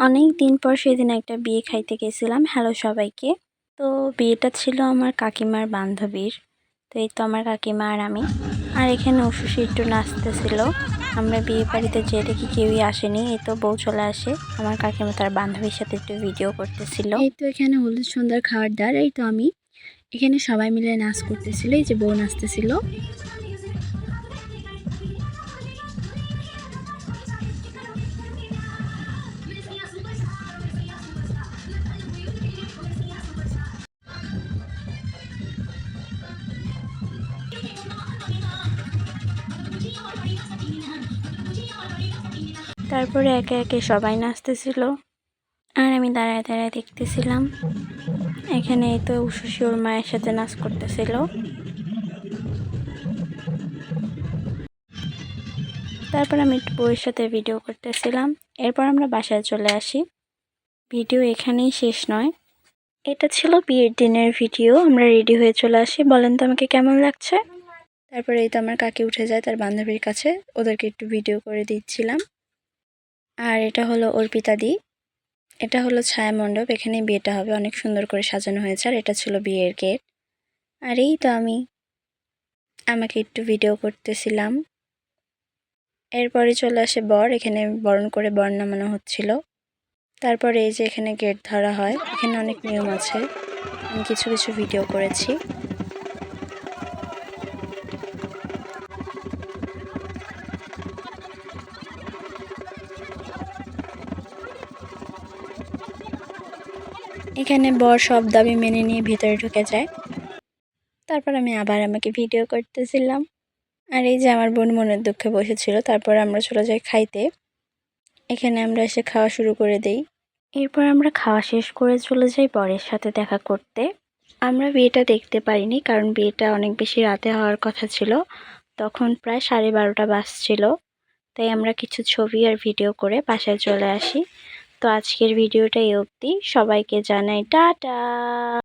অনেক দিন পর সেদিন একটা বিয়ে খাইতে গেছিলাম। হ্যালো সবাইকে। তো বিয়েটা ছিল আমার কাকিমার বান্ধবীর। তো এই তো আমার কাকিমা আর আমি। আর এখানে উশুশি একটু নাচতেছিল। আমরা বিয়ে বাড়িতে যেয়ে দেখি কেউই আসেনি। এই তো বউ চলে আসে। আমার কাকিমা তার বান্ধবীর সাথে একটু ভিডিও করতেছিল। এই তো এখানে হলুদ সন্ধ্যার খাওয়ার দার। এই তো আমি এখানে সবাই মিলে নাচ করতেছিল। এই যে বউ নাচতেছিল। তারপরে একে একে সবাই নাচতেছিল আর আমি দাঁড়ায় দাঁড়ায় দেখতেছিলাম। এখানে এই তো উশুশি ওর মায়ের সাথে নাচ করতেছিল। তারপর আমি একটু বউয়ের সাথে ভিডিও করতেছিলাম। এরপর আমরা বাসায় চলে আসি। ভিডিও এখানেই শেষ নয়। এটা ছিল বিয়ের দিনের ভিডিও। আমরা রেডি হয়ে চলে আসি। বলেন তো আমাকে কেমন লাগছে? তারপরে এই তো আমার কাকি উঠে যায় তার বান্ধবীর কাছে। ওদেরকে একটু ভিডিও করে দিচ্ছিলাম। আর এটা হলো অর্পিতা দি। এটা হলো ছায়া মণ্ডপ। এখানে বিয়েটা হবে। অনেক সুন্দর করে সাজানো হয়েছে। আর এটা ছিল বিয়ের গেট। আর এই তো আমি আমাকে একটু ভিডিও করতেছিলাম। এরপরে চলে আসে বর। এখানে বরণ করে বর নামানো হচ্ছিল। তারপরে এই যে এখানে গেট ধরা হয়। এখানে অনেক নিয়ম আছে। আমি কিছু কিছু ভিডিও করেছি। এখানে বর সব দাবি মেনে নিয়ে ভিতরে ঢুকে যায়। তারপর আমি আবার আমাকে ভিডিও করতেছিলাম। আর এই যে আমার বোন মনের দুঃখে বসেছিল। তারপর আমরা চলে যাই খাইতে। এখানে আমরা এসে খাওয়া শুরু করে দেই। এরপর আমরা খাওয়া শেষ করে চলে যাই বরের সাথে দেখা করতে। আমরা বিয়েটা দেখতে পারিনি, কারণ বিয়েটা অনেক বেশি রাতে হওয়ার কথা ছিল। তখন প্রায় 12:30 বাজছিল। তাই আমরা কিছু ছবি আর ভিডিও করে বাসায় চলে আসি। তো আজকের ভিডিওটা এই অবধি। সবাইকে জানাই টাটা।